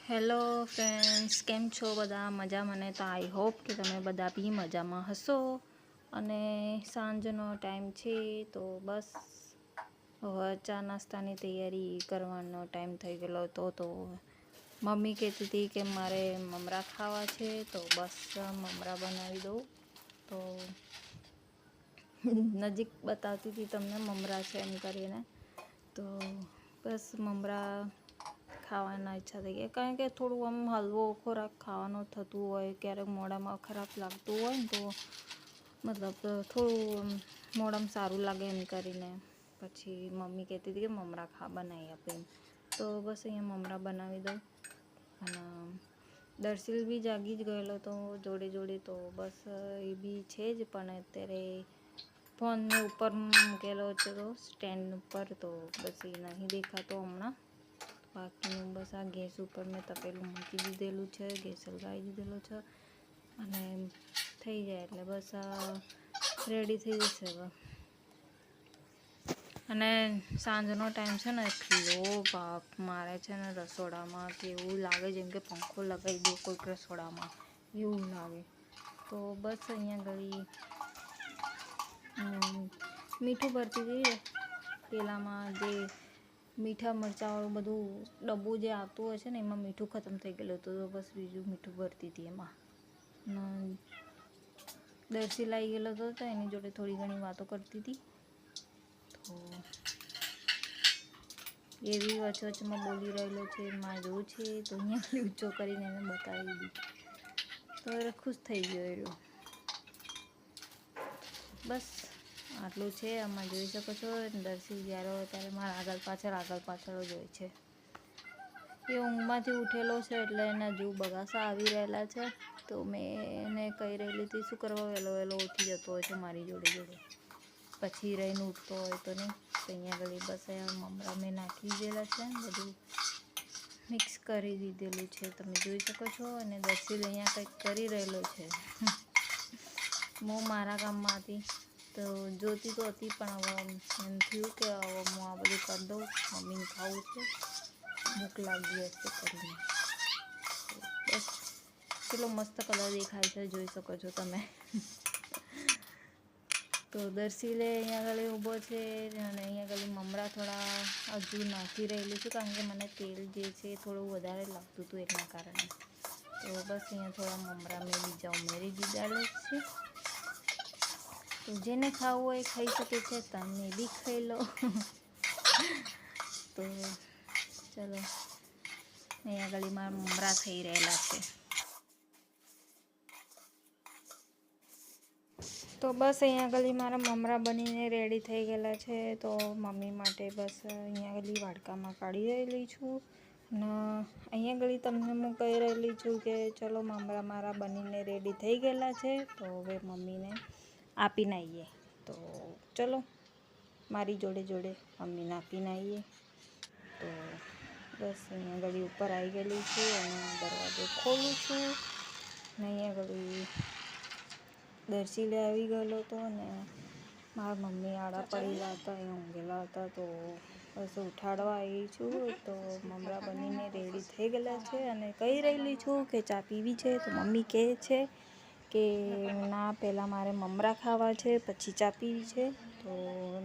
Hello friends, કેમ છો બધા? મજા? મને તો આઈ હોપ કે તમે બધા બી મજામાં હશો. અને સાંજનો ટાઈમ છે તો બસ હવે ચા નાસ્તાની તૈયારી કરવાનો ટાઈમ થઈ ગયેલો હતો. તો મમ્મી કહેતી હતી કે મારે મમરા ખાવા છે, તો બસ મમરા બનાવી દઉં. તો નજીક બતાવતી હતી તમને મમરા છે એમ કરીને. તો બસ મમરા ખાવાના ઈચ્છા થઈ ગઈ, કારણ કે થોડું આમ હલવો ખોરાક ખાવાનું થતું હોય, ક્યારેક મોઢામાં ખરાબ લાગતું હોય ને, તો મતલબ થોડું મોઢામાં સારું લાગે એમ કરીને પછી મમ્મી કહેતી હતી કે મમરા બનાવી આપે એમ. તો બસ અહીંયા મમરા બનાવી દઉં. અને દર્શિલ બી જાગી જ ગયેલો તો જોડે જોડે, તો બસ એ બી છે જ, પણ અત્યારે ફોનને ઉપર મૂકેલો છે તો સ્ટેન્ડ ઉપર, તો બસ એ નહીં દેખાતો હમણાં. બાકીનું બસ આ ગેસ ઉપર મેં તપેલું મૂકી દીધેલું છે, ગેસ સળગાવી દીધેલો છે, અને થઈ જાય એટલે બસ આ રેડી થઈ જશે હવે. અને સાંજનો ટાઈમ છે ને, એટલો બાપ મારે છે ને રસોડામાં, કે એવું લાગે જેમ કે પંખો લગાવી દો કોઈક રસોડામાં, એવું લાગે. તો બસ અહીંયા ગળી મીઠું ભરતી હતી પેલામાં, જે મીઠા મરચાંવાળું બધું ડબ્બું જે આવતું હોય છે ને, એમાં મીઠું ખતમ થઈ ગયેલું હતું. તો બસ બીજું મીઠું ભરતી હતી એમાં. દર્શી લાવી ગયેલો હતો તો એની જોડે થોડી ઘણી વાતો કરતી હતી. તો એવી વચમાં બોલી રહેલો છે, માં જોવું છે, તો અહીંયા ઊંચો કરીને એને બતાવી દીધી. તો એ ખુશ થઈ ગયો રહ્યો. બસ આટલું છે. આમાં જોઈ શકો છો, દર્શી જ્યારે હોય ત્યારે મારા આગળ પાછળ જ હોય છે. એ ઊંઘમાંથી ઉઠેલો છે એટલે એના જૂ બગાસા આવી રહેલા છે. તો મેં એને કહી રહેલી હતી શું કરવા વહેલો ઉઠી જતો હોય છે મારી જોડે જોડે, પછી રહીને ઉઠતો હોય તો નહીં. અહીંયા આગળ બસ મમરા મેં નાખી દીધેલા છે, બધું મિક્સ કરી દીધેલું છે, તમે જોઈ શકો છો. અને દર્શિલ અહીંયા કંઈક કરી રહેલો છે. હું મારા કામમાં હતી તો જોતી તો હતી, પણ હવે એમ થયું કે હવે હું આ બધું કરી દઉં, મમ્મીને ખાવું છે, ભૂખ લાગી હશે કરીને. બસ કેટલો મસ્ત કલર દેખાય છે, જોઈ શકો છો તમે. તો દર્શિલે અહીંયા આગળ ઊભો છે, અને અહીંયા આગળ મમરા થોડા હજુ નાખી રહેલી છું, કારણ કે મને તેલ જે છે થોડું વધારે લાગતું હતું એના કારણે. તો બસ અહીંયા થોડા મમરા મેં બીજા ઉમેરી દીધા છે. તો જેને ખાવું હોય ખાઈ શકે છે, તમે બી ખાઈ લો. તો ચલો, અહીંયા ગળીમાં મમરા થઈ રહેલા છે. તો બસ અહીંયા આગળ મારા મમરા બનીને રેડી થઈ ગયેલા છે. તો મમ્મી માટે બસ અહીંયા આગળ વાડકામાં કાઢી રહેલી છું. અને અહીંયા આગળ તમને હું કહી રહેલી છું કે ચલો મમરા મારા બનીને રેડી થઈ ગયેલા છે, તો હવે મમ્મીને આપીને આવીએ. તો ચલો મારી જોડે જોડે મમ્મીને આપીને આવીએ. તો બસ અહીંયા આગળ ઉપર આવી ગયેલી છું, અને દરવાજો ખોલું છું. ને અહીંયા આગળ દર્શિલે આવી ગયેલો હતો, ને મારા મમ્મી આડા પડેલા હતા, એ ઊંઘેલા હતા. તો બસ ઉઠાડવા આવી છું. તો મમરા બનીને રેડી થઈ ગયેલા છે, અને કહી રહેલી છું કે ચા પીવી છે. તો મમ્મી કહે છે કે ના, પહેલાં મારે મમરા ખાવા છે, પછી ચા પીવી છે. તો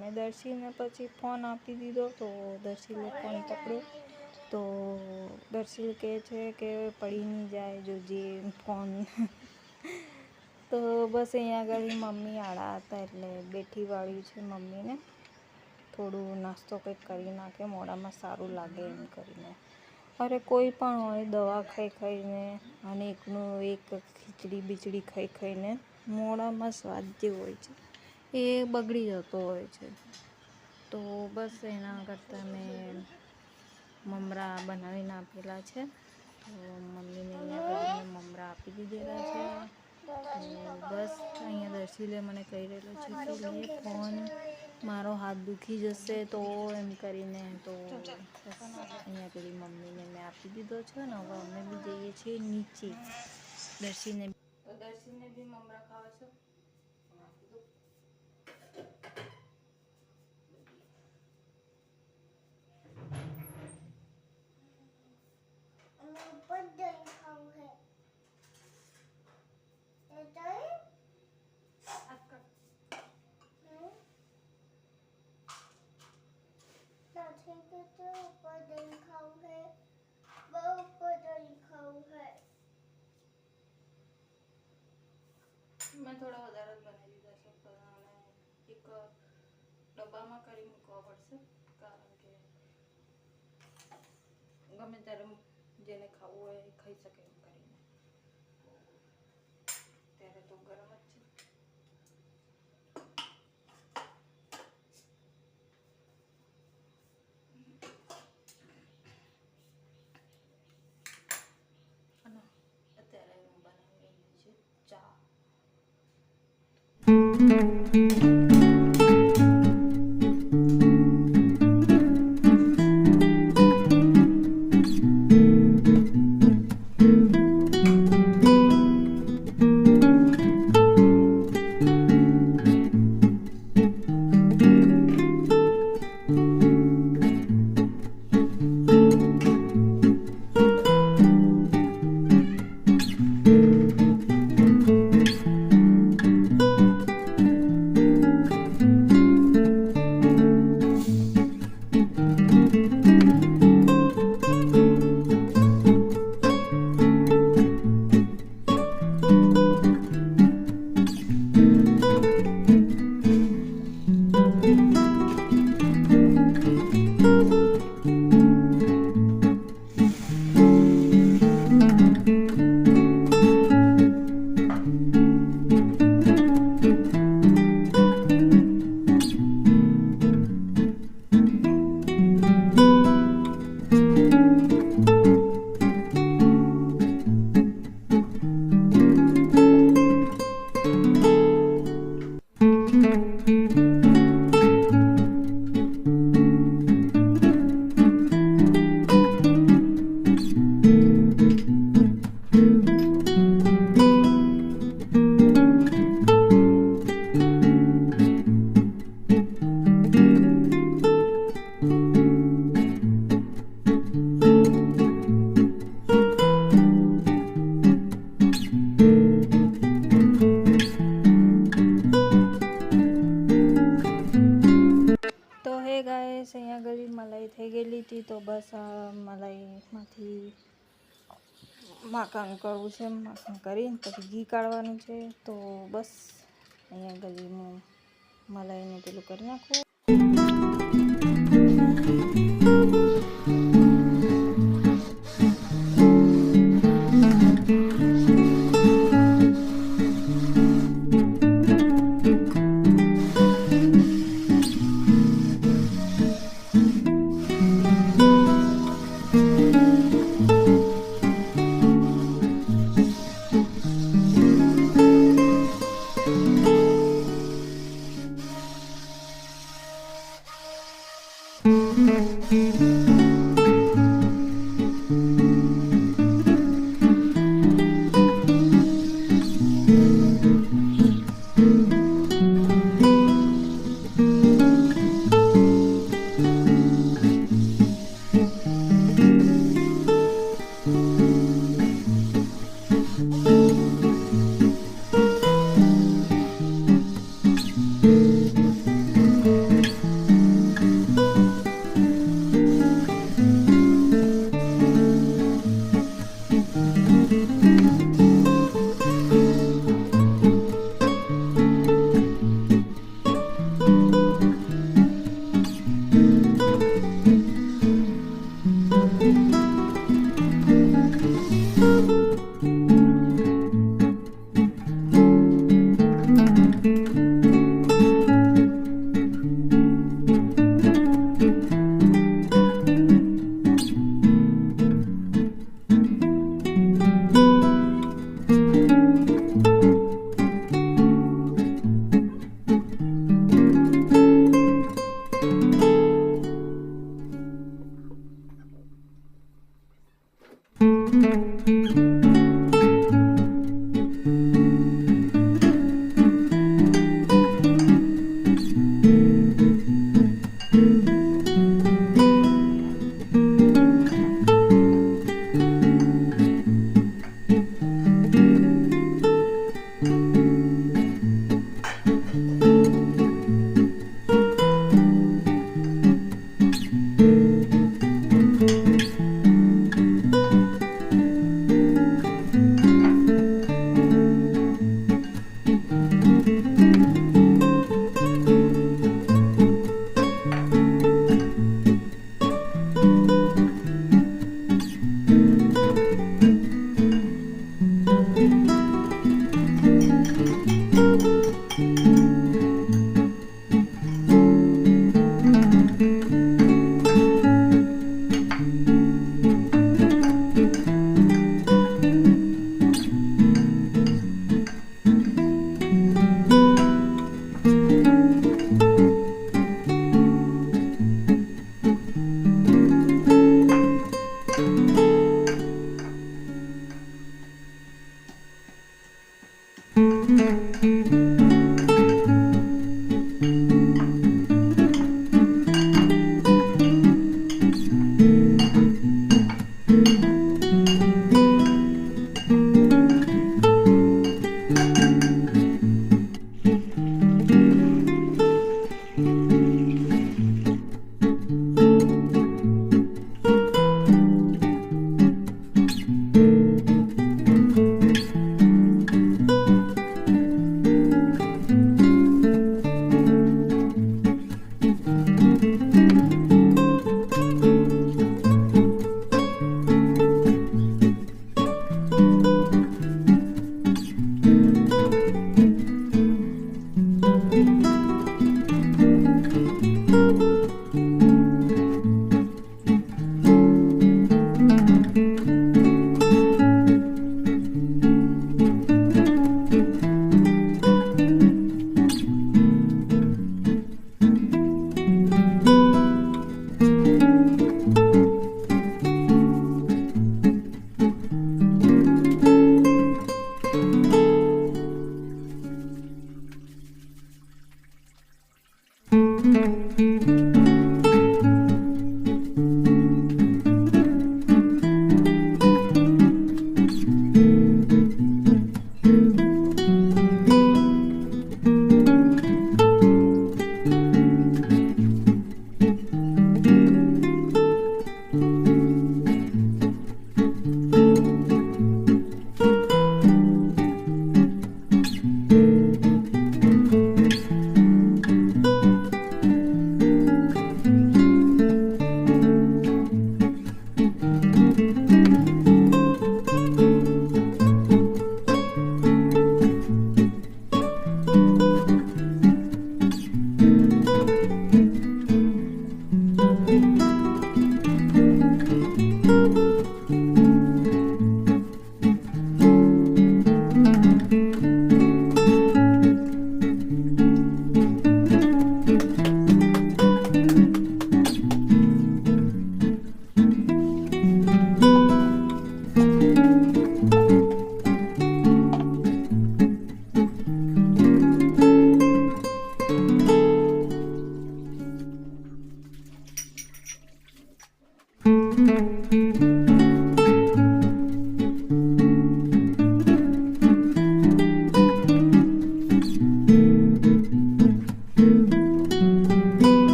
મેં દર્શિલને પછી ફોન આપી દીધો. તો દર્શિલે ફોન પકડ્યો. તો દર્શિલ કહે છે કે પડી નહીં જાય જોજે ફોન. તો બસ અહીંયા આગળ મમ્મી આડા હતા એટલે બેઠી વાળ્યું છે મમ્મીને. થોડું નાસ્તો કંઈક કરી નાખે, મોઢામાં સારું લાગે એમ કરીને. અરે કોઈ પણ હોય, દવા ખાઈ ખાઈને અને એકનું એક ખીચડી બીચડી ખાઈ ખાઈને મોઢામાં સ્વાદ જે હોય છે એ બગડી જતો હોય છે. તો બસ એના કરતાં મેં મમરા બનાવીને આપેલા છે. તો મમ્મીને અહીંયા મેં મમરા આપી દીધેલા છે. તો બસ અહીંયા દર્શિલે મને કહી રહેલો છે કે લે ફોન, મારો હાથ દુખી જશે તો એમ કરીને. તો બસ અહીંયા પેલી મમ્મીને મેં આપી દીધો છે ને. હવે અમે બી જઈએ છીએ નીચે. દર્શિને બી મમરા ખાવા છે. મેં થોડા વધારે જ બનાવી દીધા છે, પણ એક ડબ્બામાં કરી મૂકવા પડશે, કારણ કે ગમે ત્યારે જેને ખાવું હોય એ ખાઈ શકે એમ કરીને. ત્યારે તો ગરમ જ છે. અને અત્યારે હું બનાવી રહી છું ચા. અહીંયા ગળી મલાઈ થઈ ગયેલી હતી, તો બસ આ મલાઈમાંથી માખણ કરવું છે. માખણ કરીને પછી ઘી કાઢવાનું છે. તો બસ અહીંયા ગળીનું મલાઈનું પેલું કરી નાખવું.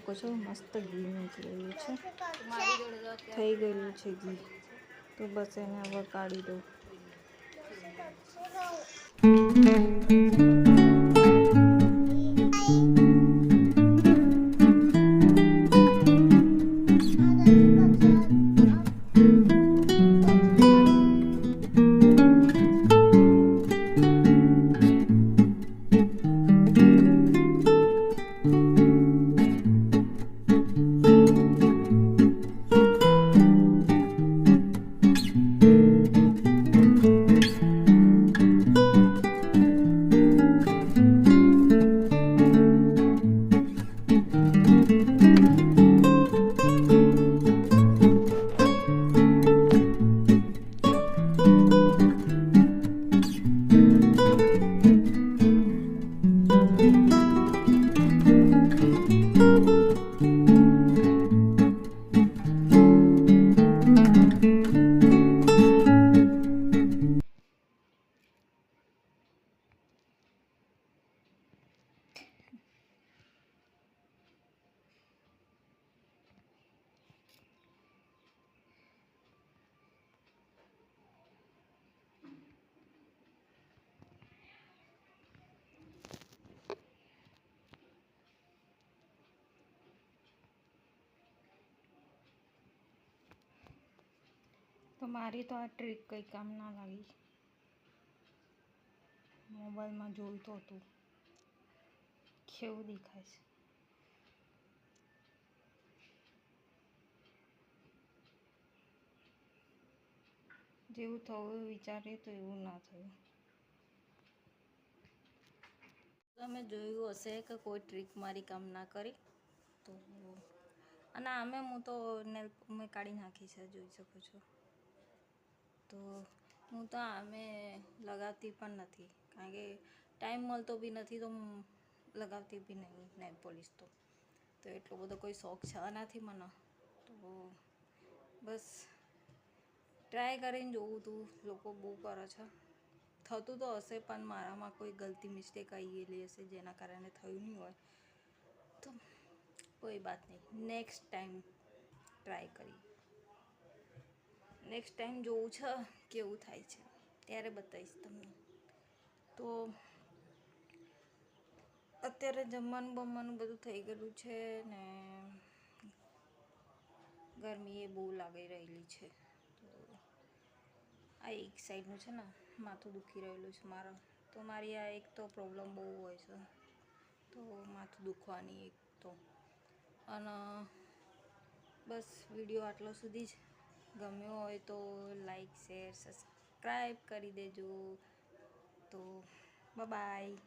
શકો છો મસ્ત ઘી નીકળેલું છે, થઈ ગયેલું છે ઘી. તો બસ એને હવે કાઢી દઉં. તો મારી તો આ ટ્રીક કંઈ કામ ના લાગી. મોબાઈલમાં જોયું તો હતું કેવું દેખાય છે. જેવું થવું વિચારીએ તો એવું ના થયું. તમે જોયું હશે કે કોઈ ટ્રીક મારી કામ ના કરી તો, અને આમે હું તો નેલ મેં કાઢી નાખી છે, જોઈ શકો છો. તો હું તો આમે લગાવતી પણ નથી, કારણ કે ટાઈમ મળતો બી નથી, તો લગાવતી બી નહીં નેલ પોલિશ. તો એટલો બધો કોઈ શોખ છે નથી મને. તો બસ ટ્રાય કરીને જોવું તું, લોકો બહુ કરે છે. થતું તો હશે પણ મારામાં કોઈ ગલતી મિસ્ટેક આવી ગયેલી હશે જેના કારણે થયું નહીં હોય. તો કોઈ બાત નહીં, નેક્સ્ટ ટાઈમ ટ્રાય કરી. નેક્સ્ટ ટાઈમ જોવું છે કેવું થાય છે, ત્યારે બતાવીશ તમને. તો અત્યારે જમવાનું બમવાનું બધું થઈ ગયેલું છે ને, ગરમી એ બહુ લાગી રહેલી છે. તો આ એક સાઈડનું છે ને માથું દુખી રહેલું છે મારા. તો મારી આ એક તો પ્રોબ્લેમ બહુ હોય છે, તો માથું દુખવાની એક તો. અને બસ વિડીયો આટલો સુધી જ. ગમ્યો હોય તો લાઈક શેર સબસ્ક્રાઈબ કરી દેજો. તો બાય.